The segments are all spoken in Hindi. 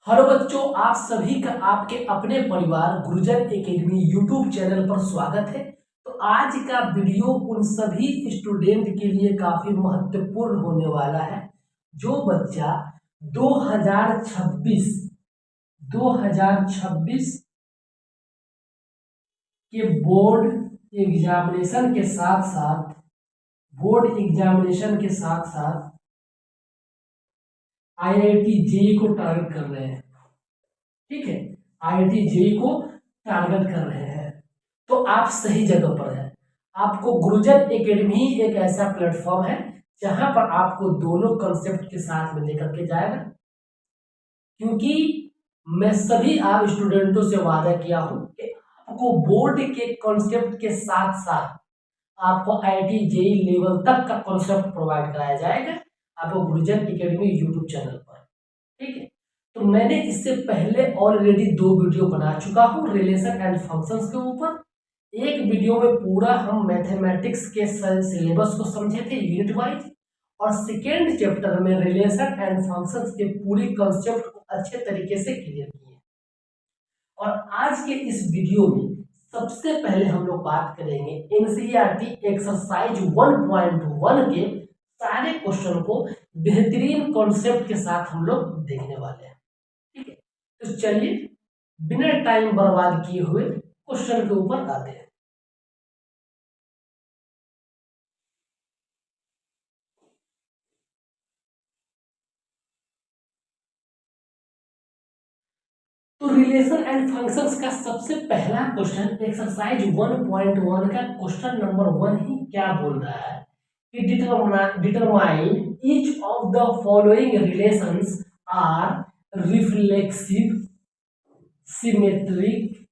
हेलो बच्चों, आप सभी का आपके अपने परिवार गुरुजन एकेडमी यूट्यूब चैनल पर स्वागत है। तो आज का वीडियो उन सभी स्टूडेंट के लिए काफी महत्वपूर्ण होने वाला है जो बच्चा 2026 के बोर्ड एग्जामिनेशन के साथ साथ आईआईटी जेईई को टारगेट कर रहे हैं। ठीक है, आईआईटी जेईई को टारगेट कर रहे हैं तो आप सही जगह पर हैं। आपको गुरुजन एकेडमी एक ऐसा प्लेटफॉर्म है जहां पर आपको दोनों कॉन्सेप्ट के साथ में लेकर के जाएगा, क्योंकि मैं सभी आप स्टूडेंटों से वादा किया हूं कि आपको बोर्ड के कॉन्सेप्ट के साथ साथ आपको आईआईटी जेईई लेवल तक का कॉन्सेप्ट प्रोवाइड कराया जाएगा आपको गुरुजन एकेडमी यूट्यूब चैनल पर। ठीक है, तो मैंने इससे पहले ऑलरेडी 2 वीडियो बना चुका हूँ रिलेशन एंड फंक्शंस के ऊपर। एक वीडियो में पूरा हम मैथमेटिक्स के सिलेबस को समझे थे यूनिट वाइज, और सेकेंड चैप्टर में रिलेशन एंड फंक्शंस के पूरी कॉन्सेप्ट को अच्छे तरीके से क्लियर किए। और आज के इस वीडियो में सबसे पहले हम लोग बात करेंगे एनसीईआरटी एक्सरसाइज 1.1 के सारे क्वेश्चन को बेहतरीन कॉन्सेप्ट के साथ हम लोग देखने वाले हैं। ठीक है, तो चलिए बिना टाइम बर्बाद किए हुए क्वेश्चन के ऊपर आते हैं। तो रिलेशन एंड फंक्शंस का सबसे पहला क्वेश्चन एक्सरसाइज 1.1 का क्वेश्चन नंबर 1 ही क्या बोल रहा है कि determine each of the following relations are reflexive, symmetric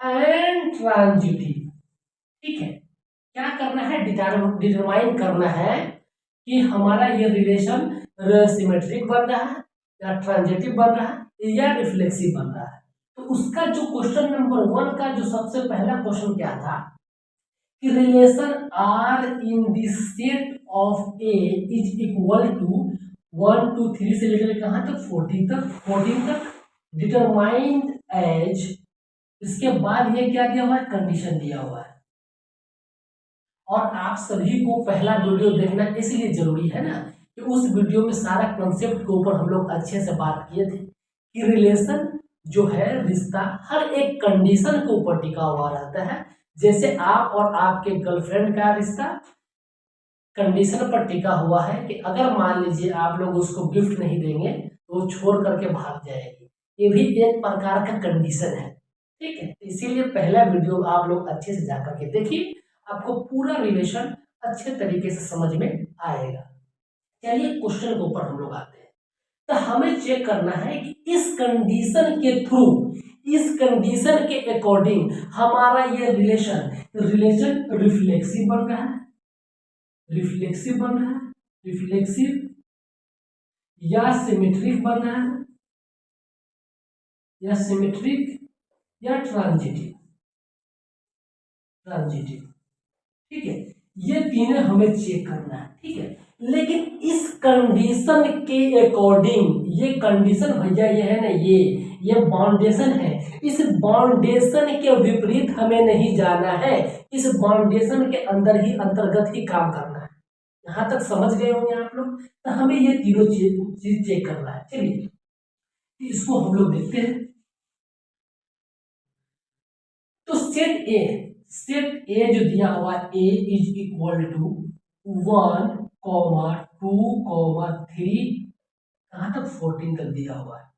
and transitive. ठीक है, क्या करना है, डिटरमाइन करना है कि हमारा ये रिलेशन सिमेट्रिक बन रहा है या ट्रांजिटिव बन रहा है या रिफ्लेक्सिव बन रहा है। तो उसका जो क्वेश्चन नंबर 1 का जो सबसे पहला क्वेश्चन क्या था कि relation R in the set of A is equal to 1 2 3 से लेकर कहां तक 14 तक डिटरमाइंड एज। इसके बाद ये क्या दिया हुआ है, कंडीशन दिया हुआ है। और आप सभी को पहला वीडियो देखना इसलिए जरूरी है ना कि उस वीडियो में सारा कॉन्सेप्ट के ऊपर हम लोग अच्छे से बात किए थे कि रिलेशन जो है, रिश्ता हर एक कंडीशन के ऊपर टिका हुआ रहता है। जैसे आप और आपके गर्लफ्रेंड का रिश्ता कंडीशन पर टिका हुआ है कि अगर मान लीजिए आप लोग उसको गिफ्ट नहीं देंगे तो वो छोड़ करके भाग जाएगी, ये भी एक प्रकार का कंडीशन है। ठीक है, इसीलिए पहला वीडियो आप लोग अच्छे से जाकर के देखिए, आपको पूरा रिलेशन अच्छे तरीके से समझ में आएगा। चलिए क्वेश्चन के ऊपर हम लोग आते हैं। तो हमें चेक करना है कि इस कंडीशन के थ्रू, इस कंडीशन के अकॉर्डिंग हमारा ये रिलेशन रिफ्लेक्सिव बन रहा है, रिफ्लेक्सिव या सिमेट्रिक बन रहा है, या सिमेट्रिक या ट्रांजिटिव। ठीक है, ये तीनों हमें चेक करना है। ठीक है, लेकिन इस कंडीशन के अकॉर्डिंग, ये कंडीशन भैया ये है ना, ये बाउंडेशन है, इस बाउंडेशन के विपरीत हमें नहीं जाना है, इस बाउंडेशन के अंदर ही अंतर्गत ही काम करना है। यहां तक समझ गए होंगे आप लोग। तो हमें ये तीनों चीज चेक करना है। चलिए इसको हम लोग देखते हैं। तो सेट ए जो दिया हुआ ए इज इक्वल टू 1, 2, 3 कहां तक 14 तक दिया हुआ है।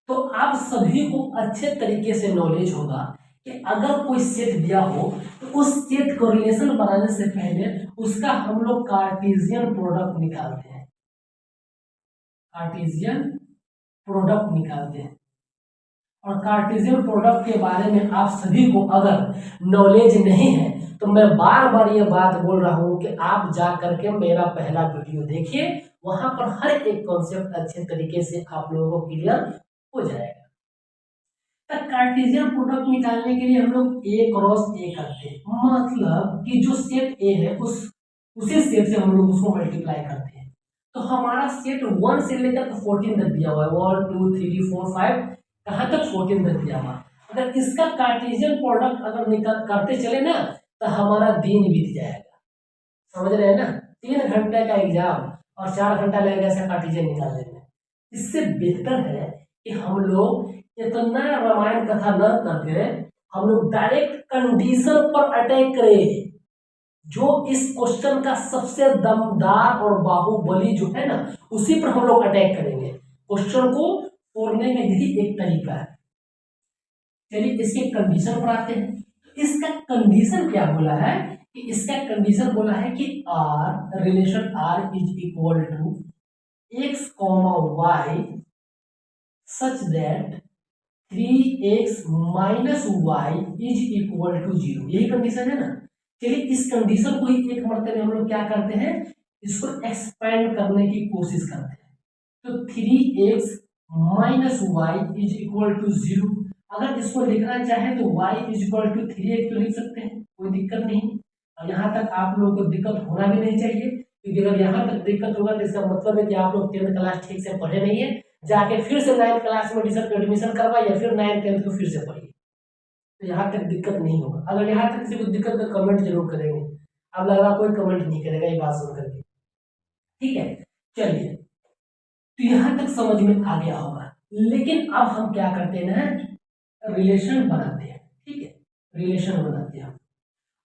तो आप सभी को अच्छे तरीके से नॉलेज होगा कि अगर कोई सेट दिया हो तो उस सेट को रिलेशन बनाने से पहले उसका हम लोग कार्टेशियन प्रोडक्ट निकालते हैं। और कार्टेशियन प्रोडक्ट के बारे में आप सभी को अगर नॉलेज नहीं है तो मैं बार बार ये बात बोल रहा हूं कि आप जा करके मेरा पहला वीडियो देखिए, वहां पर हर एक कॉन्सेप्ट अच्छे तरीके से आप लोगों को क्लियर हो जाएगा। तो कार्टेशियन प्रोडक्ट निकालने के लिए हम लोग ए क्रॉस ए करते हैं, मतलब कि जो सेट ए है उसी सेट से हम लोग उसको मल्टीप्लाई करते हैं। तो हमारा सेट 1 से लेकर 14 तक दिया हुआ है, 1 2 3 4 5, कहाँ तक 14 तक दिया हुआ। अगर इसका कार्टेशियन प्रोडक्ट अगर निकाल करते चले ना तो हमारा दिन बीत जाएगा, समझ रहे हैं ना। 3 घंटे का एग्जाम और 4 घंटा लगेगा ऐसा कार्टेशियन निकालने में। इससे बेहतर है कि हम लोग इतना रामायण कथा न करके हम लोग डायरेक्ट कंडीशन पर अटैक करें। जो इस क्वेश्चन का सबसे दमदार और बाहुबली जो है ना, उसी पर हम लोग अटैक करेंगे। क्वेश्चन को तोड़ने का यही एक तरीका है। चलिए इसके कंडीशन पर आते हैं। इसका कंडीशन क्या बोला है कि इसका कंडीशन बोला है कि R relation R is equal to x, y such that 3x minus y is equal to 0। यही कंडीशन है ना। चलिए इस कंडीशन को ही एक मरतबे हम लोग क्या करते हैं, इसको एक्सपेंड करने की कोशिश करते हैं। तो 3x minus y is equal to 0। अगर इसको लिखना चाहे तो y is equal to 3x तो लिख सकते हैं, कोई दिक्कत नहीं। और यहाँ तक आप लोगों को दिक्कत होना भी नहीं चाहिए, क्योंकि अगर यहाँ तक दिक्कत होगा तो इसका मतलब है कि आप लोग 10th क्लास ठीक से पढ़े नहीं है। जाके फिर से 9th क्लास में एडमिशन करवाइए या फिर 9th 10th को फिर से पढ़िए, तो यहाँ तक दिक्कत नहीं होगा। अगर यहाँ तक किसी को दिक्कत तो कमेंट जरूर करेंगे। अब लग रहा कोई कमेंट नहीं करेगा ये बात सुन करके, ठीक है। चलिए तो यहाँ तक समझ में आ गया होगा। लेकिन अब हम क्या करते हैं ना, रिलेशन बनाते हैं, ठीक है, रिलेशन बनाते हैं।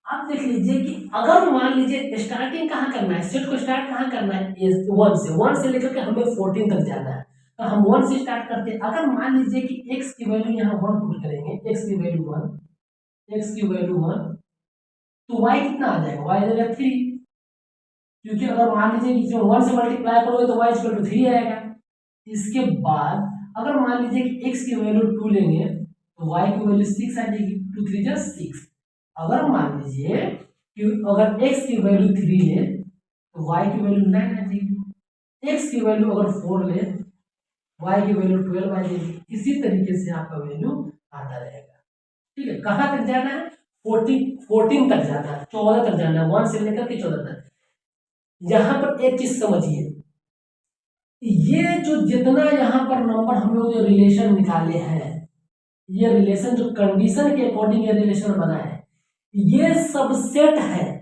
आप देख लीजिए कि अगर मान लीजिए स्टार्टिंग कहाँ करना है, सेट को स्टार्ट कहाँ करना है, 1 से लेकर के हमें 14 तक जाना है, तो हम 1 से स्टार्ट करते हैं। अगर मान लीजिए कि x की वैल्यू यहाँ 1 पुट करेंगे, x की वैल्यू 1, x की वैल्यू 1, तो y कितना आ जाएगा, y आ जाएगा 3, क्योंकि अगर मान लीजिए कि 1 से मल्टीप्लाई करोगे तो y इक्वल टू 3 आएगा। इसके बाद अगर मान लीजिए कि x की वैल्यू 2 लेंगे तो y की वैल्यू 6 आ जाएगी, 2 3 जा 6। अगर मान लीजिए कि अगर x की वैल्यू 3 ले तो y की वैल्यू 9 आ जाएगी, x की वैल्यू अगर 4 ले y की वैल्यू 12 आ जाएगी। इसी तरीके से आपका वैल्यू आता रहेगा, ठीक है। कहाँ तक जाना है, 14 तक जाना है, 14 तक जाना है, 1 से लेकर के 14 तक। यहाँ पर एक चीज समझिए, ये जो जितना यहाँ पर नंबर हम लोग जो रिलेशन निकाले हैं, ये रिलेशन जो कंडीशन के अकॉर्डिंग ये रिलेशन बना है, ये सब सेट है।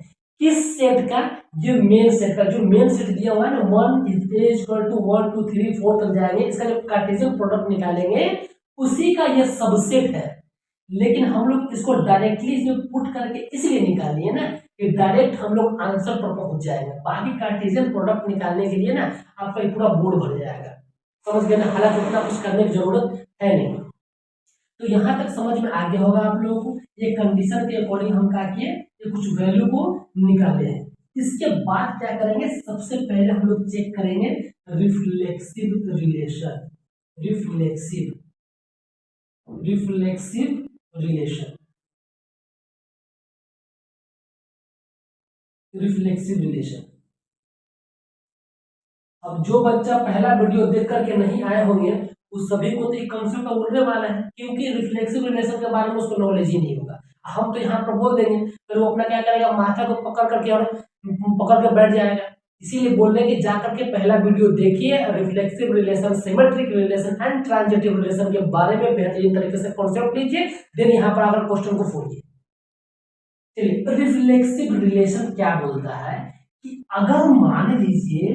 किस सेट का, ये मेन सेट का। जो मेन सेट दिया हुआ है ना 1 इज इक्वल टू 1 2 3 4 तक जाएंगे, इसका जो कार्टेशियन प्रोडक्ट निकालेंगे उसी का ये सबसेट है। लेकिन हम लोग इसको डायरेक्टली इसमें पुट करके इसलिए निकालिए ना कि डायरेक्ट हम लोग आंसर पर पहुंच जाएंगे। बाकी कार्टेशियन प्रोडक्ट निकालने के लिए ना आपका पूरा बोर्ड भर जाएगा, समझ गए ना। हालांकि उतना कुछ करने की जरूरत है नहीं। तो यहाँ तक समझ में आ गया होगा आप लोगों को। ये कंडीशन के अकॉर्डिंग हम क्या किए, ये कुछ वैल्यू को निकाले हैं। इसके बाद क्या करेंगे, सबसे पहले हम लोग चेक करेंगे reflexive relation. Reflexive relation, reflexive relation. अब जो बच्चा पहला वीडियो देख करके नहीं आए होंगे उस सभी को तो एक कंसेप्ट उड़ने वाला है, क्योंकि रिफ्लेक्सिव रिलेशन के बारे में उसको नॉलेज ही नहीं होगा। हम तो यहाँ पर बोल देंगे, फिर वो अपना क्या करेगा, माथा को पकड़ करके और पकड़ कर बैठ जाएगा। इसीलिए बोल रहे कि जाकर के पहला वीडियो देखिए, reflexive relation, symmetric relation and transitive relation के बारे में बेहतरीन तरीके से कॉन्सेप्ट लीजिए, देन यहाँ पर आकर क्वेश्चन को फोड़िए। चलिए रिफ्लेक्सिव रिलेशन क्या बोलता है कि अगर मान लीजिए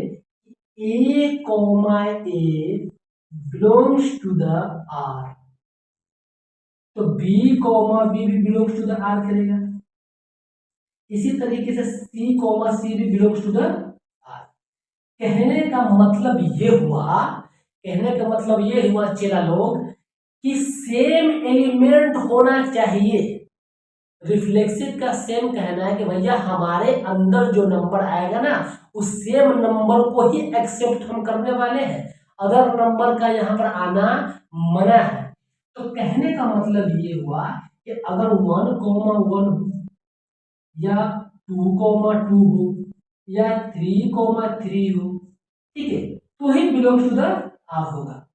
A, A belongs to the R, तो B, B भी belongs to the R करेगा। इसी तरीके से C, C भी belongs to the R। कहने का मतलब ये हुआ चेला लोग कि सेम एलिमेंट होना चाहिए। रिफ्लेक्सिव का सेम कहना है कि भैया हमारे अंदर जो नंबर आएगा ना उस सेम नंबर को ही एक्सेप्ट हम करने वाले हैं, अदर नंबर का यहाँ पर आना मना है। तो कहने का मतलब ये हुआ कि अगर 1, 1 या 2, 2 हो या 3, 3 हो, ठीक है, तो ही बिलोंग टू द आर होगा,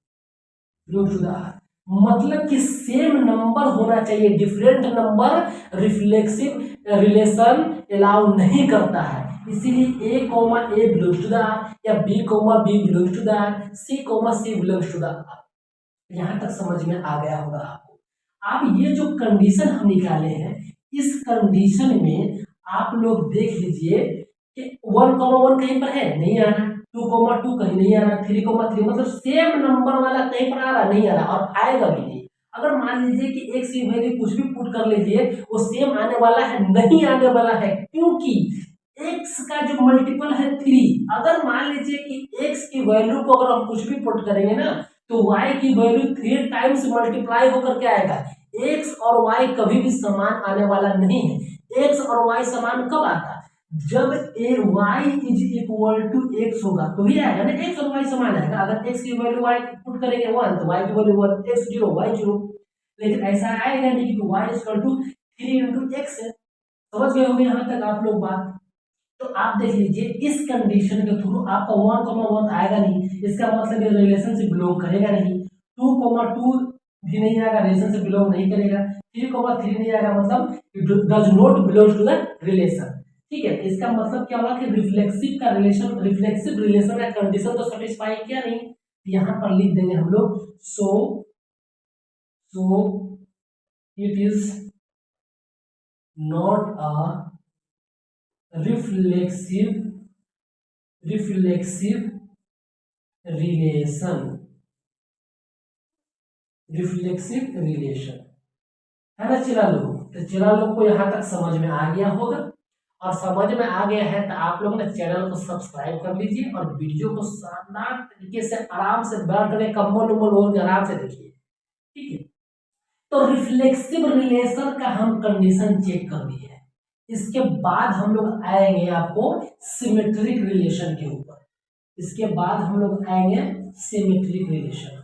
बिलोंग टू द आर। मतलब कि सेम नंबर होना चाहिए, different number reflexive relation allow नहीं करता है, इसीलिए a comma a belongs to the R या b comma b belongs to the R, c comma c belongs to the R. यहाँ तक समझ में आ गया होगा आपको। अब ये जो कंडीशन हम निकाले हैं, इस कंडीशन में आप लोग देख लीजिए कि 1,1 कहीं पर है, नहीं आ रहा, 2,2 कहीं नहीं आ रहा, 3,3 मतलब सेम नंबर वाला कहीं पर आ रहा, नहीं आ रहा और आएगा भी नहीं। अगर मान लीजिए कि एक्स की वैल्यू कुछ भी पुट कर लीजिए, वो सेम आने वाला है, नहीं आने वाला है, क्योंकि x का जो मल्टीपल है 3। अगर मान लीजिए कि x की वैल्यू को अगर हम कुछ भी पुट करेंगे ना, तो y की वैल्यू 3 टाइम्स मल्टीप्लाई होकर के आएगा। x और y कभी भी समान आने वाला नहीं है। x और y समान कब आता? जब y is equal to x होगा तो ही आएगा ना, x और y समान आएगा। अगर x की वैल्यू y पुट करेंगे 1 तो y की वैल्यू 1, x 0 y 0, लेकिन ऐसा आएगा नहीं क्योंकि y equal to 3 into x है। समझ गए होंगे यहाँ तक आप लोग बात। तो आप देख लीजिए इस कंडीशन के थ्रू आपका 1,1 आएगा नहीं, इसका मतलब ये रिलेशन से बिलोंग करेगा नहीं। 2,2 भी नहीं आएगा, रिलेशन से बिलोंग नहीं करेगा। 3,3 नहीं आएगा, मतलब does not belong to the relation. ठीक है, इसका मतलब क्या हुआ कि रिफ्लेक्सिव का रिलेशन, रिफ्लेक्सिव रिलेशन का कंडीशन तो सेटिस्फाई किया नहीं। यहाँ पर लिख देंगे हम लोग so it is not a reflexive relation. Reflexive relation है ना चिरा लोग? तो चिरा लोग को यहाँ तक समझ में आ गया होगा, और समझ में आ गया है तो आप लोग ने चैनल को सब्सक्राइब कर लीजिए और वीडियो को शानदार तरीके से आराम से बैठ कर कम्बल उम्बल ओढ़ के आराम से देखिए। ठीक है, तो रिफ्लेक्सिव रिलेशन का हम कंडीशन चेक कर दिए हैं। इसके बाद हम लोग आएंगे आपको सिमेट्रिक रिलेशन के ऊपर। इसके बाद हम लोग आएंगे symmetric relation.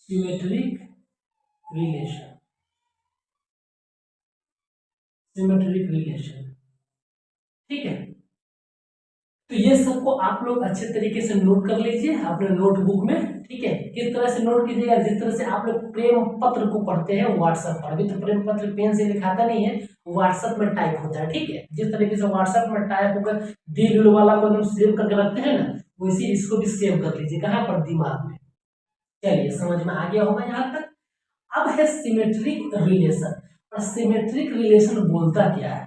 Symmetric relation, symmetric relation. ठीक है, तो ये सबको आप लोग अच्छे तरीके से नोट कर लीजिए अपने नोटबुक में। ठीक है, किस तरह से नोट कीजिएगा? जिस तरह से आप लोग प्रेम पत्र को पढ़ते हैं व्हाट्सएप पर, अभी तो प्रेम पत्र पेन से लिखाता नहीं है, व्हाट्सएप में टाइप होता है। ठीक है, जिस तरीके से व्हाट्सएप में टाइप होकर दिल वाला को एकदम सेव करके रखते हैं ना, वैसे इसको भी सेव कर लीजिए। कहाँ पर? दिमाग में। चलिए, समझ में आ गया होगा यहाँ तक। अब है सिमेट्रिक रिलेशन। और सिमेट्रिक रिलेशन बोलता क्या है?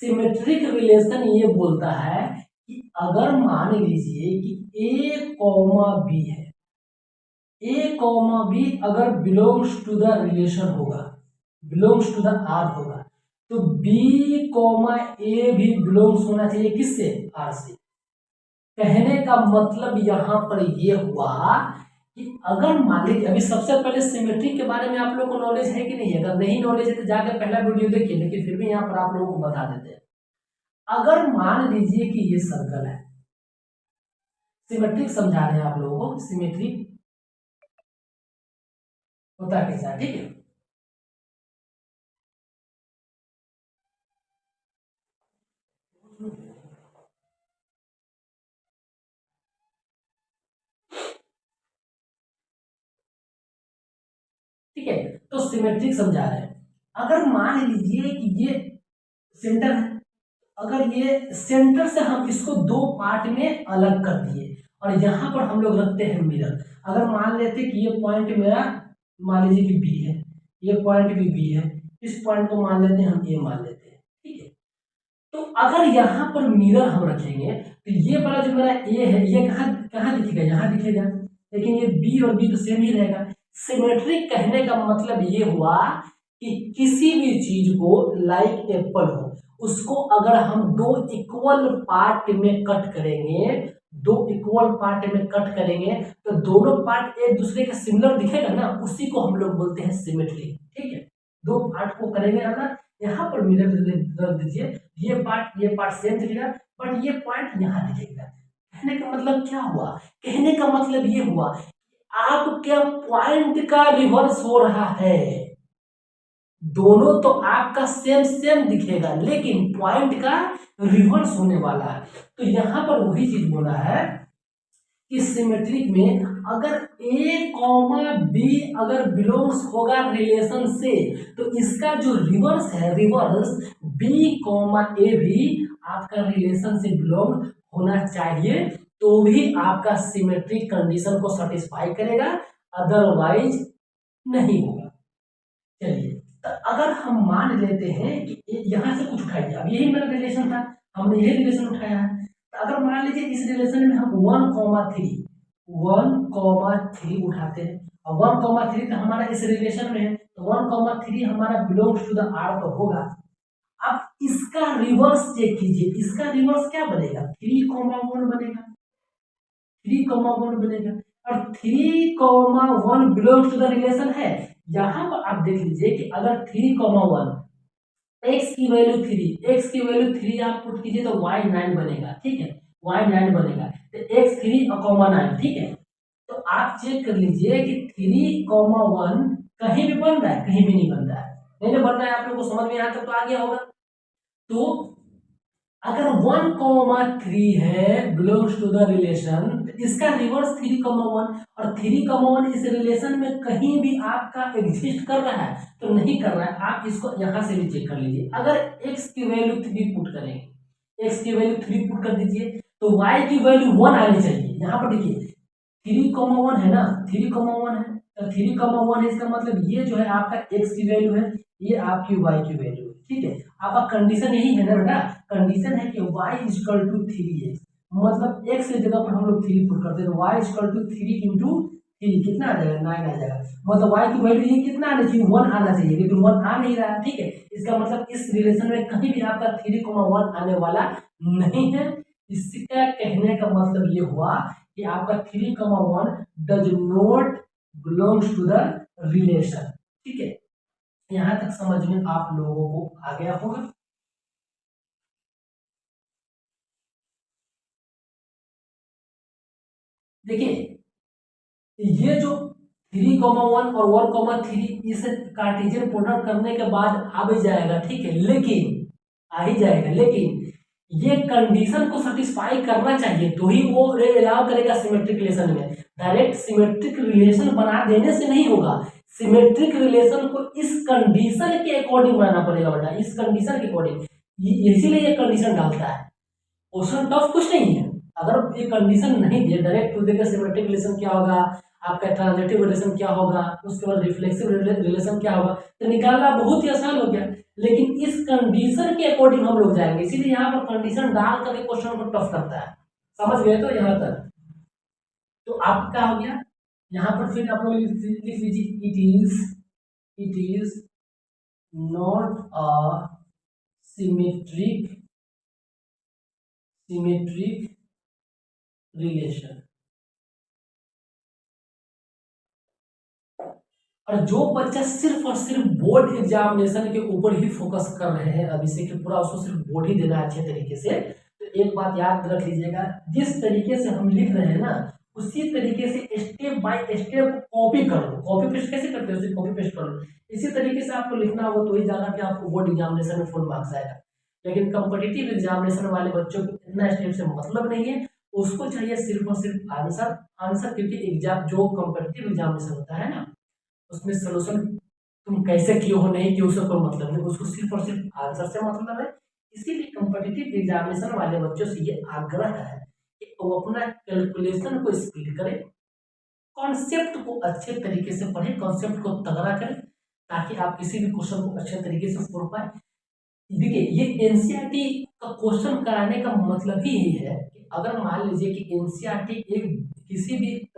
सिमेट्रिक रिलेशन ये बोलता है कि अगर मान लीजिए कि ए कॉमा बी है, ए कॉमा बी अगर बिलोंग्स टू द रिलेशन होगा, बिलोंग्स टू द आर होगा, तो बी कॉमा ए भी बिलोंग्स होना चाहिए किससे? आर से। कहने का मतलब यहां पर ये हुआ कि अगर मान लीजिए, अभी सबसे पहले सिमेट्रिक के बारे में आप लोगों को नॉलेज है कि नहीं? अगर नहीं नॉलेज है तो जाकर पहला वीडियो देखिए, लेकिन फिर भी यहाँ पर आप लोगों को बता देते हैं। अगर मान लीजिए कि ये सर्कल है, सिमेट्रिक समझा रहे हैं आप लोगों को, सिमेट्रिक होता कैसा? ठीक है, ठीक है, तो सिमेट्रिक समझा रहे हैं। अगर मान लीजिए कि ये सेंटर है, अगर ये सेंटर से हम इसको दो पार्ट में अलग कर दिए और यहाँ पर हम लोग रखते हैं मिरर। अगर मान लेते कि ये पॉइंट मेरा मान लीजिए कि बी है, ये पॉइंट भी बी है, इस पॉइंट को मान लेते हैं हम ए मान लेते हैं। ठीक है, तो अगर यहाँ पर मिरर हम रखेंगे तो ये वाला जो मेरा ए है ये कहाँ कहाँ दिखेगा? यहाँ दिखेगा, लेकिन ये बी और बी तो सेम ही रहेगा। सिमेट्रिक कहने का मतलब ये हुआ कि किसी भी चीज को, लाइक एप्पल हो, उसको अगर हम दो इक्वल पार्ट में कट करेंगे, दो इक्वल पार्ट में कट करेंगे तो दोनों पार्ट एक दूसरे के सिमिलर दिखेगा ना, उसी को हम लोग बोलते हैं सिमेट्री। ठीक है, दो पार्ट को करेंगे अगर, यहाँ पर मिरर रख दीजिए, ये पार्ट सेम दिखेगा बट ये पॉइंट यहाँ दिखेगा। कहने का मतलब क्या हुआ? कहने का मतलब ये हुआ आपके पॉइंट का रिवर्स हो रहा है। दोनों तो आपका सेम सेम दिखेगा लेकिन पॉइंट का रिवर्स होने वाला है। तो यहां पर वही चीज बोला है कि सिमेट्रिक में अगर ए कॉमा बी अगर बिलोंग्स होगा रिलेशन से, तो इसका जो रिवर्स है, रिवर्स बी कॉमा ए भी आपका रिलेशन से बिलोंग होना चाहिए, तो भी आपका सिमेट्रिक कंडीशन को सेटिस्फाई करेगा, अदरवाइज नहीं होगा। चलिए, तो अगर हम मान लेते हैं कि यहां से कुछ उठाइए, अब यही मेरा रिलेशन था, हमने यही रिलेशन उठाया है, तो अगर मान लीजिए इस रिलेशन में हम 1,3 उठाते हैं, और 1,3 तो हमारा इस रिलेशन में है, तो 1,3 हमारा बिलोंग्स टू द आर तो होगा। अब इसका रिवर्स चेक कीजिए, इसका रिवर्स क्या बनेगा, 3,1 बनेगा, 3,1 बनेगा, और 3,1 बिलोंग्स टू द रिलेशन है। यहां पर आप देख लीजिए कि अगर 3,1 x की वैल्यू 3 आप पुट कीजिए तो y9 बनेगा, ठीक है, y9 बनेगा, तो x 3,9, ठीक है। तो आप चेक कर लीजिए कि 3,1 कहीं भी बन रहा है, कहीं भी नहीं बन रहा है, नहीं बन रहा है, आप लोगों को समझ में यहाँ तक तो आ गया होगा। तो अगर 1,3 है बिलोंग्स टू द रिलेशन, तो इसका रिवर्स 3,1, और 3,1 इस रिलेशन में कहीं भी आपका एग्जिस्ट कर रहा है तो नहीं कर रहा है, आप इसको यहां से भी चेक कर लीजिए। अगर x की वैल्यू 3 पुट करेंगे, x की वैल्यू 3 पुट कर दीजिए, तो y की वैल्यू 1 आनी चाहिए। यहाँ पर देखिए 3,1 है ना, 3,1 है, तो 3,1 है, इसका मतलब ये जो है आपका x की वैल्यू है, ये आपकी y की वैल्यू है, ठीक है। आपका कंडीशन यही है ना बेटा, कंडीशन है कि y इक्वल टू 3x, मतलब x की जगह पर हम लोग 3 पुट करते हैं, तो y इक्वल टू 3 इंटू 3 कितना आ जाएगा, 9 आ जाएगा, मतलब y की वैल्यू ये कितना आना चाहिए, 1 आना चाहिए, लेकिन 1 आ नहीं रहा है, ठीक है। इसका मतलब इस रिलेशन में कहीं भी आपका 3,1 आने वाला नहीं है। इसका कहने का मतलब ये हुआ कि आपका 3,1 does not belongs to the relation, ठीक है। यहां तक समझ में आप लोगों को आ गया होगा। देखिए ये जो 3,1 और 1,3 इस कार्टेशियन प्रोडक्ट करने के बाद आ भी जाएगा, ठीक है, लेकिन आ ही जाएगा, लेकिन ये कंडीशन को सेटिस्फाई करना चाहिए तो ही वो अलाउ करेगा सिमेट्रिक रिलेशन में। डायरेक्ट सिमेट्रिक रिलेशन बना देने से नहीं होगा, सिमेट्रिक रिलेशन को इस कंडीशन के अकॉर्डिंग बनाना पड़ेगा बेटा, इस कंडीशन के अकॉर्डिंग, इसीलिए ये कंडीशन डालता है। क्वेश्चन टफ कुछ नहीं है, अगर ये कंडीशन नहीं दिए, डायरेक्ट पूछ देगा सिमेट्रिक रिलेशन क्या होगा, आपका ट्रांजिटिव रिलेशन क्या होगा, उसके बाद रिफ्लेक्सिव रिलेशन क्या होगा, तो निकालना बहुत ही आसान हो गया। लेकिन इस कंडीशन के अकॉर्डिंग हम लोग जाएंगे, इसीलिए यहाँ पर कंडीशन डाल करके क्वेश्चन को टफ करता है। समझ गए तो यहाँ तक? तो आप क्या हो गया, यहाँ पर फिर आप लोग लिख लीजिए, it is not a symmetric relation. और जो बच्चा सिर्फ और सिर्फ बोर्ड एग्जामिनेशन के ऊपर ही फोकस कर रहे हैं अभी से, कि पूरा उसको सिर्फ बोर्ड ही देना है अच्छे तरीके से, तो एक बात याद रख लीजिएगा, जिस तरीके से हम लिख रहे हैं ना, उसी तरीके से स्टेप बाय स्टेप कॉपी कर लो। कॉपी पेस्ट कैसे करते हो, उसे कॉपी पेस्ट कर लो, इसी तरीके से आपको लिखना होगा, तो ही जाना कि आपको बोर्ड एग्जामिनेशन में फुल मार्क्स आएगा। लेकिन कॉम्पिटिटिव एग्जामिनेशन वाले बच्चों को इतना स्टेप से मतलब नहीं है, उसको चाहिए सिर्फ और सिर्फ आंसर। आंसर क्योंकि एग्जाम जो कॉम्पिटिटिव एग्जामिनेशन होता है ना, उसमें सोल्यूशन तुम कैसे किए हो नहीं किए उससे कोई मतलब नहीं, उसको सिर्फ और सिर्फ आंसर से मतलब है। इसीलिए कॉम्पिटिटिव एग्जामिनेशन वाले बच्चों से ये आग्रह है कि वो अपना कैलकुलेशन को स्पीड करें, कॉन्सेप्ट को अच्छे तरीके से पढ़ें, कॉन्सेप्ट को तगड़ा करें, ताकि आप किसी भी क्वेश्चन को अच्छे तरीके से पढ़ पाए। देखिए ये एनसीईआरटी का क्वेश्चन कराने का मतलब ही यही है कि अगर मान लीजिए कि एनसीईआरटी एक किसी भी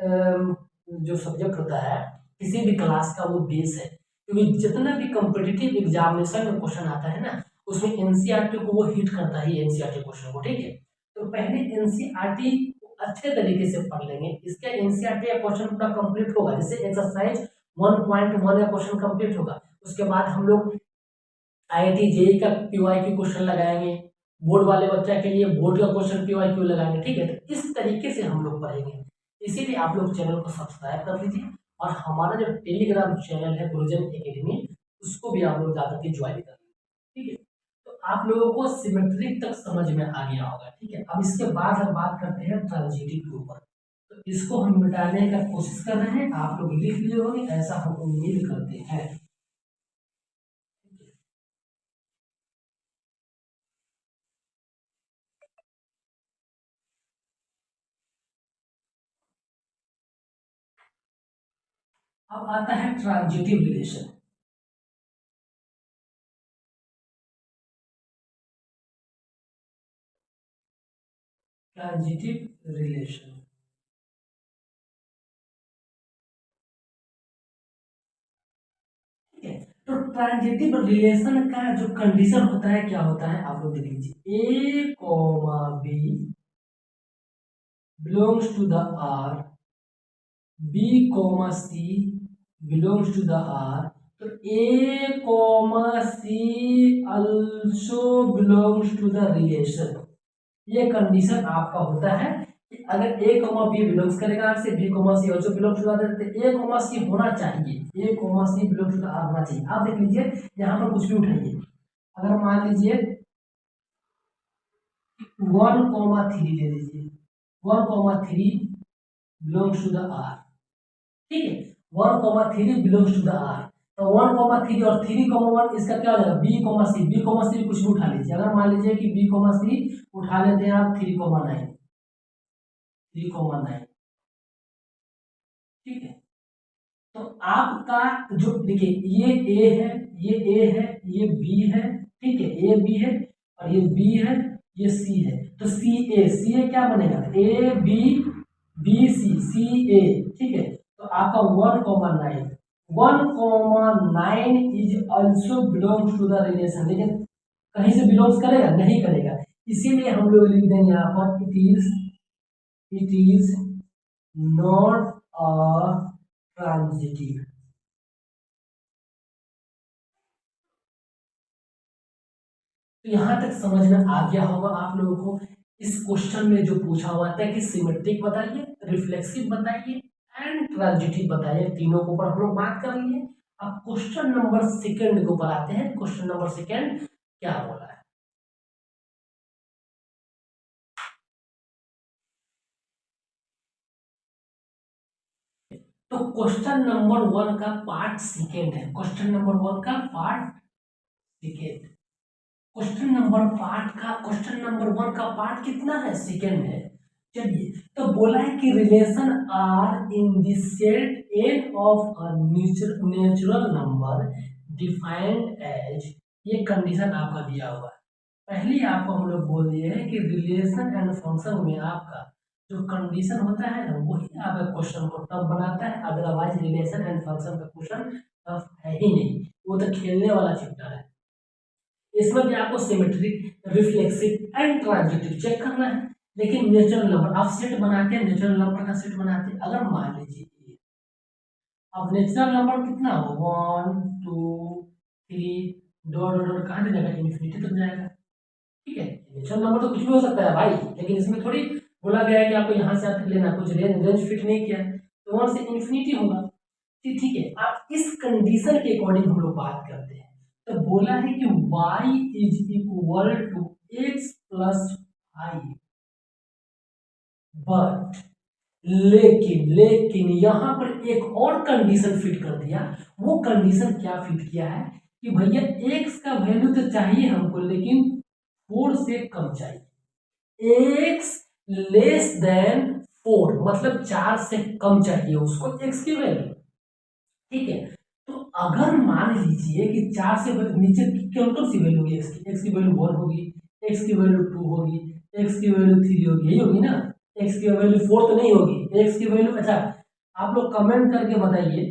जो सब्जेक्ट होता है, किसी भी क्लास का वो बेस है, क्योंकि जितना भी कॉम्पिटिटिव एग्जामिनेशन में क्वेश्चन आता है ना, उसमें एनसीईआरटी को वो हिट करता ही एनसीईआरटी क्वेश्चन को, ठीक है। तो पहले एनसीईआरटी को अच्छे तरीके से पढ़ लेंगे, इसका एनसीईआरटी का क्वेश्चन पूरा कंप्लीट होगा, जैसे एक्सरसाइज 1.1 का क्वेश्चन कंप्लीट होगा, उसके बाद हम लोग आईआईटी जेईई का पीवाईक्यू क्वेश्चन लगाएंगे, बोर्ड वाले बच्चा के लिए बोर्ड का क्वेश्चन पीवाईक्यू लगाएंगे, ठीक है। तो इस तरीके से हम लोग पढ़ेंगे, इसीलिए आप लोग चैनल को सब्सक्राइब कर लीजिए, और हमारा जो टेलीग्राम चैनल है गुरुजन एकेडमी, उसको भी आप लोग जाकर के ज्वाइन कर लीजिए, ठीक है। तो आप लोगों को सिमेट्रिक तक समझ में आ गया होगा, ठीक है। अब इसके बाद हम बात करते हैं ट्रांजिटिव के ऊपर। तो इसको हम मिटाने का कोशिश कर रहे हैं, आप लोग लिख लिए होंगे, ऐसा हम उम्मीद करते हैं। अब आता है ट्रांजिटिव रिलेशन। ट्रांजिटिव रिलेशन तो ट्रांजिटिव रिलेशन का जो कंडीशन होता है क्या होता है, आप लोग देख लीजिए, a comma b belongs to the R, b comma c belongs to the R, तो a comma c also belongs to the relation. ये कंडीशन आपका होता है कि अगर ए कॉमा बी बिलोंग्स करेगा आर से, b comma c also belongs to R, तो ए कॉमा सी होना चाहिए, a comma c belongs to R होना चाहिए। आप देख लीजिए यहाँ पर कुछ भी उठाइए, अगर मान लीजिए 1,3 ले लीजिए, 1,3 बिलोंग्स टू द आर, ठीक है, 1,3 बिलोंग्स टू द आर, तो 1,3 और 3,1 इसका क्या हो जाएगा, बी कॉमा सी, बी कॉमा सी कुछ भी उठा लीजिए, अगर मान लीजिए कि बी कॉमा सी उठा लेते हैं आप 3,9, 3,9, ठीक है, तो आपका जो देखिए ये ए है, ये ए है, ये बी है, ठीक है, ए बी है और ये बी है, ये सी है, तो सी ए क्या बनेगा, ए बी बी सी ए, ठीक है, तो आपका 1,9, 1,9 is also belongs to the relation, लेकिन कहीं से बिलोंग्स करेगा, नहीं करेगा, इसीलिए हम लोग लिख देंगे यहाँ पर it is not a transitive. तो यहां तक समझ में आ गया होगा आप लोगों को। इस क्वेश्चन में जो पूछा हुआ था कि सिमेट्रिक बताइए, रिफ्लेक्सिव बताइए एंड ट्रांजिटिव बताइए, तीनों के ऊपर हम लोग बात कर लिए। अब क्वेश्चन नंबर सेकंड के ऊपर आते हैं। क्वेश्चन नंबर सेकंड क्या बोला है, तो क्वेश्चन नंबर 1 का पार्ट सेकंड है, क्वेश्चन नंबर 1 का पार्ट सेकंड, क्वेश्चन नंबर 1 का पार्ट कितना है, सेकंड है। चलिए, तो बोला है कि relation R in the set N of a natural number defined as, ये कंडीशन आपका दिया हुआ है। पहले ही आपको हम लोग बोल दिए हैं कि रिलेशन एंड फंक्शन में आपका जो कंडीशन होता है ना, वही आपका क्वेश्चन को टफ बनाता है, अदरवाइज रिलेशन एंड फंक्शन का क्वेश्चन टफ है ही नहीं, वो तो खेलने वाला चैप्टर है। इसमें भी आपको symmetric, reflexive and transitive check करना है, लेकिन नेचुरल नंबर आप सेट बनाते हैं, नेचुरल नंबर का सेट बनाते हैं, अगर मान लीजिए अब नेचुरल नंबर कितना हो 1 2 3 डॉट डॉट डॉट कहाँ जाएगा, इन्फिनिटी तक जाएगा, ठीक है, नेचुरल नंबर तो कुछ भी हो सकता है भाई, लेकिन इसमें थोड़ी बोला गया है कि आपको यहाँ से तक लेना, कुछ रेंज फिट नहीं किया, तो वहां से इन्फिनिटी होगा, ठीक है। आप इस कंडीशन के अकॉर्डिंग हम लोग बात करते हैं, तो बोला है कि y is equal to x plus 5, but लेकिन यहां पर एक और कंडीशन फिट कर दिया। वो कंडीशन क्या फिट किया है कि भैया x का वैल्यू तो चाहिए हमको, लेकिन 4 से कम चाहिए, x लेस देन 4 मतलब 4 से कम चाहिए उसको x की वैल्यू, ठीक है। तो अगर मान लीजिए कि 4 से नीचे कौन कौन सी वैल्यू होगी, एक्स की वैल्यू 1 होगी, एक्स की वैल्यू 2 होगी, एक्स की वैल्यू 3 होगी, यही होगी ना, एक्स की वैल्यू 4 तो नहीं होगी, एक्स की वैल्यू, अच्छा आप लोग कमेंट करके बताइए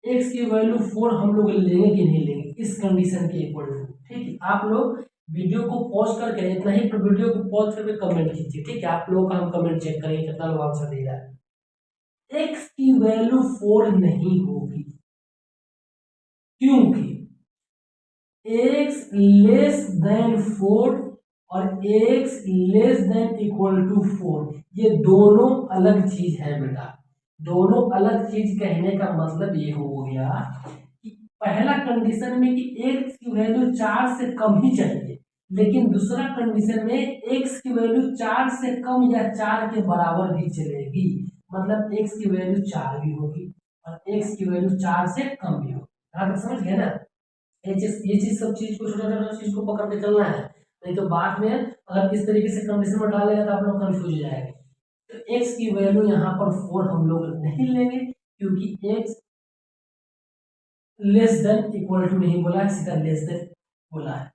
एक्स की वैल्यू 4 हम लोग लेंगे कि नहीं लेंगे इस कंडीशन के इक्वल टू, ठीक है। आप लोग वीडियो को पॉज करके, इतना ही वीडियो को पॉज करके कमेंट कीजिए, ठीक है, आप लोगों का हम कमेंट चेक करेंगे कितना लोग आंसर दे रहा है। एक्स की वैल्यू 4 नहीं होगी, क्योंकि x लेस देन 4 और x less than equal to 4 ये दोनों अलग चीज है बेटा। दोनों अलग चीज कहने का मतलब ये हो गया कि पहला कंडीशन में कि x की वैल्यू 4 से कम ही चाहिए, लेकिन दूसरा कंडीशन में x की वैल्यू 4 से कम या 4 के बराबर भी चलेगी, मतलब x की वैल्यू 4 भी होगी और x की वैल्यू 4 से कम भी होगी। यहाँ तक समझ गए ना? ये चीज सब चीज को, छोटा छोटा चीज को पकड़ के चलना है, नहीं तो बाद में अगर इस तरीके से कंडीशन में डालेगा तो आप लोग कंफ्यूज हो जाएंगे। तो x की वैल्यू यहाँ पर 4 हम लोग नहीं लेंगे, क्योंकि x less than equal to नहीं बोला है, सीधा लेस देन बोला है।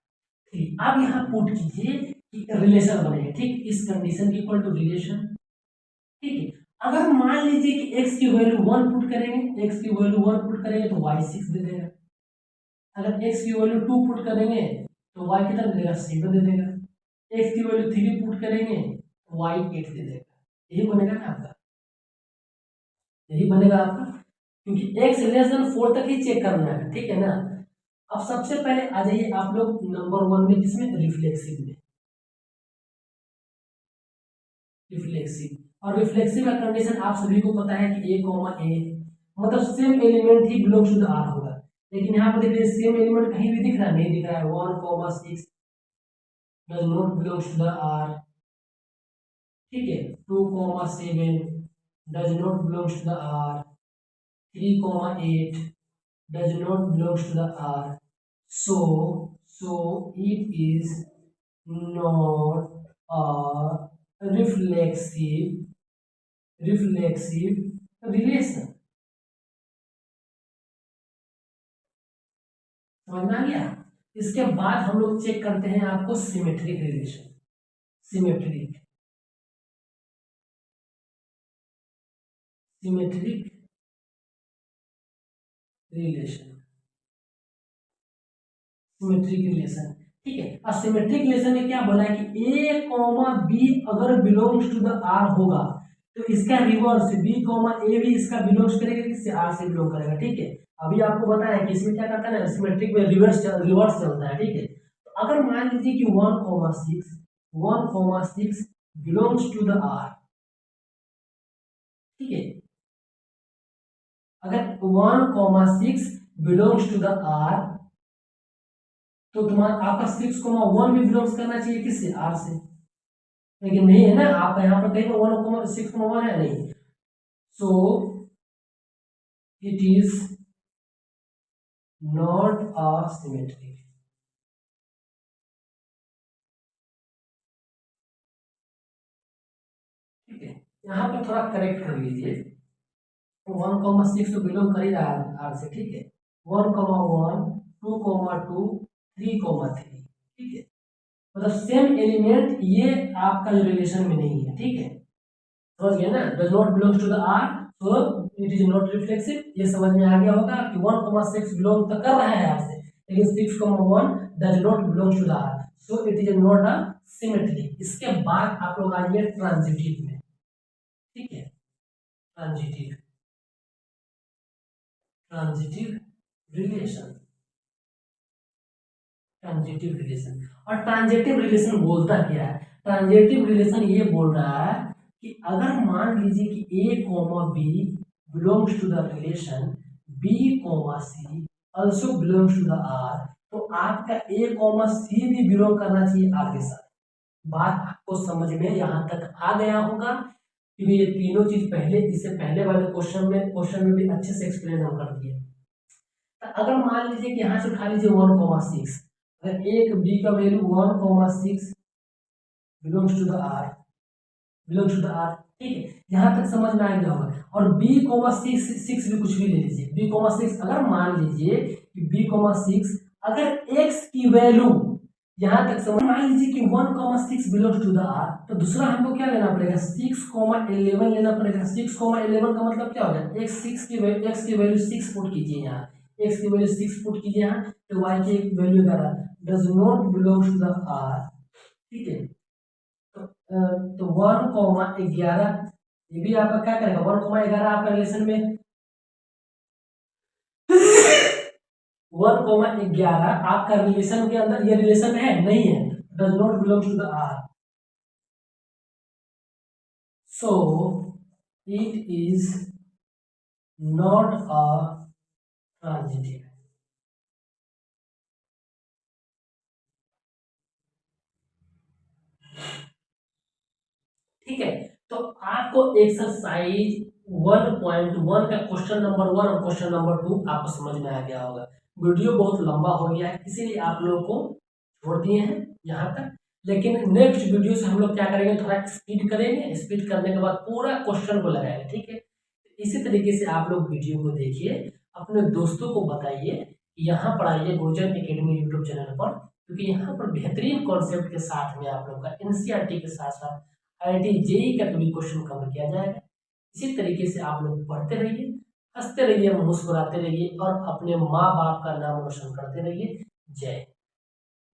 ठीक, अब यहाँ पुट कीजिए कि रिलेशन बनेगा, ठीक, इस कंडीशन इक्वल टू रिलेशन। ठीक है, अगर मान लीजिए कि x की वैल्यू 1 पुट करेंगे, x की वैल्यू 1 पुट करेंगे तो y 6 दे देगा। अगर x की वैल्यू 2 पुट करेंगे तो y कितना दे देगा, 7 दे देगा। x की वैल्यू 3 पुट करेंगे तो y 8 दे देगा। यही बनेगा ना आपका, यही बनेगा आपका, क्योंकि x लेस देन 4 तक ही चेक करना है, ठीक है ना। अब सबसे पहले आ जाइए आप लोग नंबर 1 में, जिसमें रिफ्लेक्सिव में, रिफ्लेक्सिव और रिफ्लेक्सिव का कंडीशन आप सभी को पता है कि a कॉमा a, मतलब सेम एलिमेंट ही बिलोंग्स टू द r होगा। लेकिन यहाँ पर देखिए सेम एलिमेंट कहीं भी दिख रहा है, नहीं दिख रहा है। 1,6 does not belongs to the r, ठीक है। 2,7 does not belongs to the r, 3,8 does not belongs to the r, so it is not a reflexive relation। समझ में आ गया? इसके बाद हम लोग चेक करते हैं आपको symmetric relation, symmetric symmetric relation, symmetric relation, ठीक है। अब सिमेट्रिक रिलेशन में क्या बोला है कि a कॉमा b अगर बिलोंग्स टू द r होगा तो इसका रिवर्स b कॉमा a भी इसका बिलोंग्स करेगा, किससे, r से बिलोंग करेगा, ठीक है। अभी आपको बताया कि इसमें क्या करता है ना, सिमेट्रिक में रिवर्स चलता है, ठीक है। तो अगर मान लीजिए कि 1,6 बिलोंग्स टू द r, ठीक है, अगर 1,6 बिलोंग्स टू द r तो तुम्हारा आपका 6,1 भी बिलोंग्स करना चाहिए, किससे, r से। लेकिन नहीं है ना, आपका यहाँ पर कहीं पर 1,6,1 है नहीं, सो it is not a symmetric. ठीक है, यहाँ पर थोड़ा करेक्ट कर लीजिए। 1,6 तो बिलोंग कर ही रहा है r से, ठीक है। 1,1 2,2 3,3, ठीक है, मतलब सेम एलिमेंट ये आपका जो रिलेशन में नहीं है, ठीक है। समझ गया ना, does not belongs to the r, so it is not reflexive. ये समझ में आ गया होगा कि 1,6 बिलोंग तो कर रहा है r से, लेकिन 6,1 does not belongs to the r, so it is not a symmetry. इसके बाद आप लोग आइए ट्रांजिटिव में, ठीक है, transitive, transitive relation, transitive relation. और ट्रांजिटिव रिलेशन बोलता क्या है? ट्रांजिटिव रिलेशन ये बोल रहा है कि अगर मान लीजिए कि a comma b belongs to the relation b comma c also belongs to the r, तो आपका a कॉमा c भी बिलोंग करना चाहिए r के साथ। बात आपको समझ में यहाँ तक आ गया होगा, क्योंकि ये तीनों चीज पहले, इससे पहले वाले क्वेश्चन में भी अच्छे से एक्सप्लेन हम कर दिए। तो अगर मान लीजिए कि यहाँ से उठा लीजिए 1,6, अगर एक b का value 1,6 belongs to the r, belongs to the r, ठीक है, यहाँ तक समझ में आ गया होगा। और b,6 भी कुछ भी ले लीजिए, b,6 अगर मान लीजिए कि b,6 अगर x की वैल्यू, यहाँ तक समझ, मान लीजिए कि 1,6 बिलोंग्स टू द r, तो दूसरा हमको क्या लेना पड़ेगा, 6,11 लेना पड़ेगा। 6,11 का मतलब क्या हो गया, x की वैल्यू 6 पुट कीजिए यहाँ, x की वैल्यू 6 पुट कीजिए यहाँ, तो y की value 11 does not belongs to the r, ठीक है। तो 1,11 ये भी आपका क्या करेगा, 1,11 आपका रिलेशन में 1,11 आपका रिलेशन के अंदर, ये रिलेशन है नहीं है, does not belongs to the r, so it is not a transitive, ठीक है, तो आपको एक्सरसाइज 1.1 का क्वेश्चन नंबर 1 और क्वेश्चन नंबर 2 आपको समझ में आ गया होगा। वीडियो बहुत लंबा हो गया है, इसीलिए आप लोगों को छोड़ दिए हैं यहाँ तक। लेकिन नेक्स्ट वीडियो से हम लोग क्या करेंगे, थोड़ा स्पीड करेंगे, स्पीड करने के बाद पूरा क्वेश्चन को लगाएंगे। ठीक है, इसी तरीके से आप लोग वीडियो को देखिए, अपने दोस्तों को बताइए कि यहाँ पर आइए गुरुजन एकेडमी यूट्यूब चैनल पर, क्योंकि यहाँ पर बेहतरीन कॉन्सेप्ट के साथ में आप लोग का एनसीईआरटी के साथ साथ आईआईटी जेईई का भी क्वेश्चन कवर किया जाएगा। इसी तरीके से आप लोग पढ़ते रहिए, हंसते रहिए, मुस्कुराते रहिए और अपने माँ बाप का नाम रोशन करते रहिए। जय